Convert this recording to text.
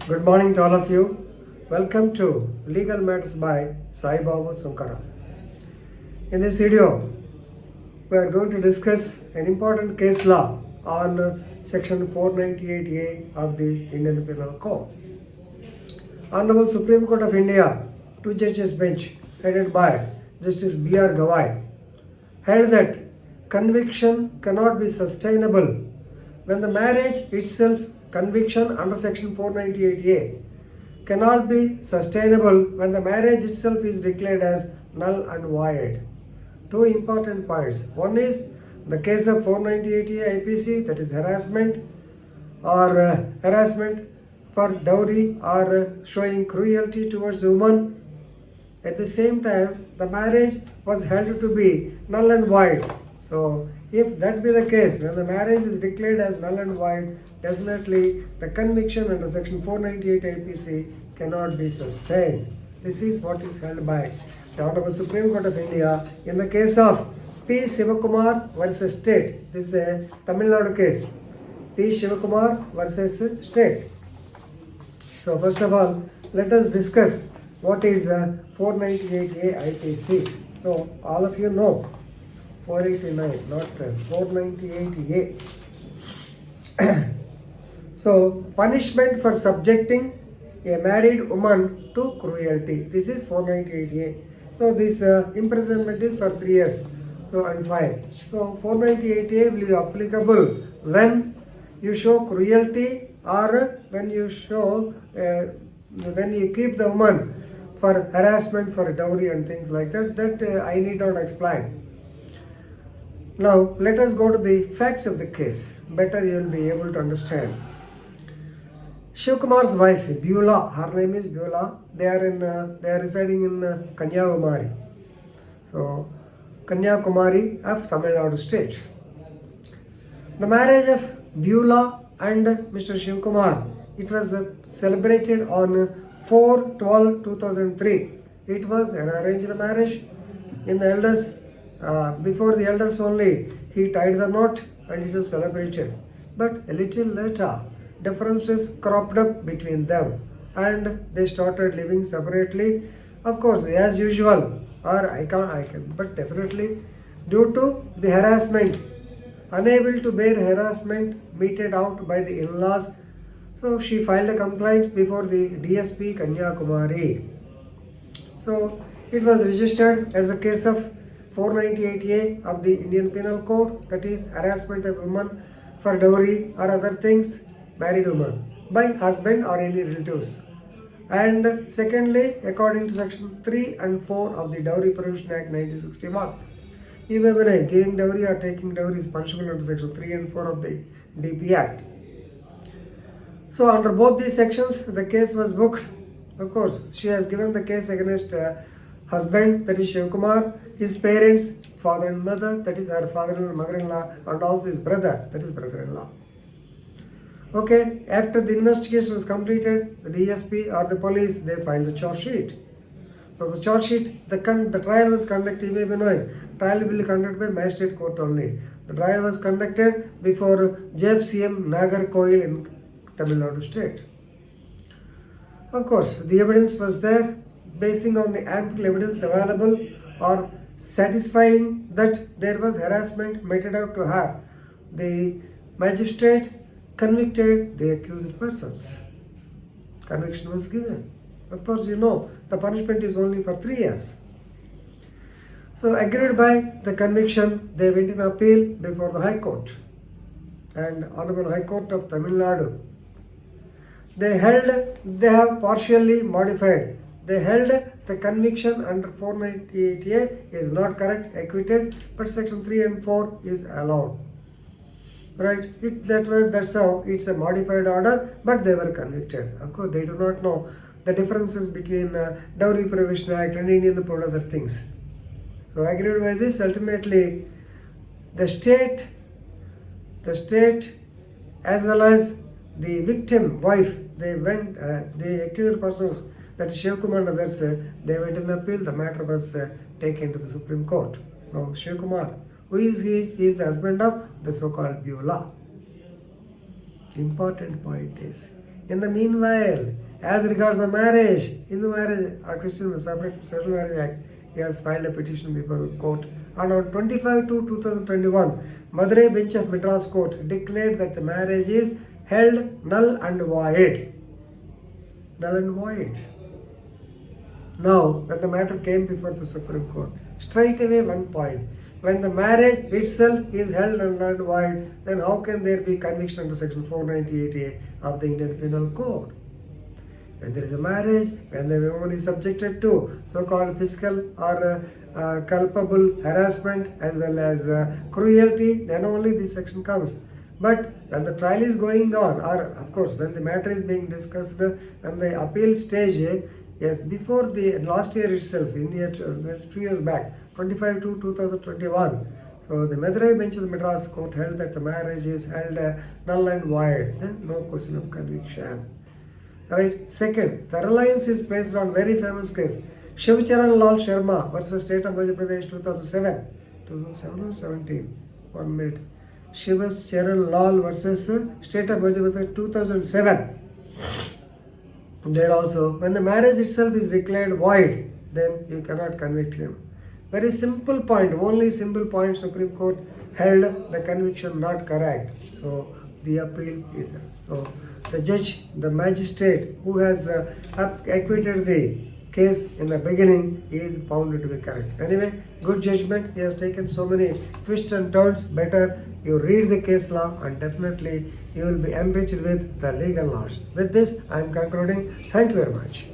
Good morning to all of you. Welcome to Legal Matters by Sai Baba Sunkara. In this video, we are going to discuss an important case law on Section 498A of the Indian Penal Code. Honorable Supreme Court of India, two judges bench headed by Justice B.R. Gawai, held that conviction cannot be sustainable when the marriage itself, conviction under Section 498A, cannot be sustainable when the marriage itself is declared as null and void. Two important points. One is the case of 498A IPC, that is harassment or harassment for dowry or showing cruelty towards a woman. At the same time, the marriage was held to be null and void. So, if that be the case, when the marriage is declared as null and void, definitely the conviction under Section 498 IPC cannot be sustained. This is what is held by the Honorable Supreme Court of India in the case of P.Shiv Kumar versus State. This is a Tamil Nadu case. P.Shiv Kumar versus State. So first of all, let us discuss what is 498A IPC. So all of you know 489, not 498A. So punishment for subjecting a married woman to cruelty. This is 498A. So this imprisonment is for 3 years and fine. So 498A will be applicable when you show cruelty or when you show when you keep the woman for harassment, for dowry and things like that. That I need not explain. Now let us go to the facts of the case. Better you will be able to understand. Shiv Kumar's wife, Beulah, her name is Beulah. They are residing in Kanyakumari. So Kanyakumari of Tamil Nadu state. The marriage of Beulah and Mr. Shiv Kumar, it was celebrated on 4/12/2003. It was an arranged marriage. In the elders, before the elders only, he tied the knot and it was celebrated. But a little later, differences cropped up between them and they started living separately. Of course, as usual, but definitely due to the harassment, unable to bear harassment meted out by the in-laws, so she filed a complaint before the DSP Kanyakumari. So it was registered as a case of 498A of the Indian Penal Code, that is harassment of women for dowry or other things, married woman, by husband or any relatives. And secondly, according to Section 3 and 4 of the Dowry Prohibition Act 1961, even when giving dowry or taking dowry is punishable under Section 3 and 4 of the DP Act. So under both these sections, the case was booked. Of course, she has given the case against husband, that is Shiv Kumar, his parents, father and mother, that is her father and mother-in-law, and also his brother, that is brother-in-law. Okay, after the investigation was completed, the DSP or the police, they filed the charge sheet. So the charge sheet, the trial was conducted, you may be knowing, trial will be conducted by magistrate court only. The trial was conducted before JFCM Nagarkoil in Tamil Nadu state. Of course, the evidence was there, basing on the ample evidence available or satisfying that there was harassment meted out to her. The magistrate convicted the accused persons. Conviction was given. Of course, you know, the punishment is only for 3 years. So, agreed by the conviction, they went in appeal before the High Court. And Honorable High Court of Tamil Nadu, they have partially modified. They held the conviction under 498A is not correct, acquitted, but Section 3 and 4 is allowed. Right? That's how it's a modified order, but they were convicted. Of course, they do not know the differences between Dowry Prohibition Act and Indian Code, other things. So, agreed by this, ultimately, the state as well as the victim wife, they went, the accused persons, that is Shiv Kumar and others, they went in appeal. The matter was taken to the Supreme Court. Now, Shiv Kumar, who is he? He is the husband of the so-called Beulah. Important point is, In the meanwhile, as regards the marriage, Hindu marriage, a Christian separate Civil Marriage Act, he has filed a petition before the court. And on 25/2/2021, Madurai bench of Madras Court declared that the marriage is held null and void. Null and void. Now, when the matter came before the Supreme Court, straight away one point. When the marriage itself is held null and void, then how can there be conviction under section 498A of the Indian Penal Code? When there is a marriage, when the woman is subjected to so-called physical or culpable harassment as well as cruelty, then only this section comes. But when the trial is going on, or of course when the matter is being discussed, when the appeal stage, yes, before the last year itself, in the year 2 years back, 25/2/2021, so the Madurai bench of the Madras Court held that the marriage is held null and void, no question of conviction. Right. Second, the reliance is placed on very famous case, Charan Lal Sharma versus State of Madhya Pradesh 2007. 2007 or 17? 1 minute. Charan Lal versus State of Madhya Pradesh 2007. There also, when the marriage itself is declared void, then you cannot convict him. Very simple point, only simple point, Supreme Court held the conviction not correct. So the appeal is. So the judge, the magistrate who has acquitted the case in the beginning is found to be correct. Anyway, good judgment. He has taken so many twists and turns. Better you read the case law and definitely you will be enriched with the legal knowledge. With this, I am concluding. Thank you very much.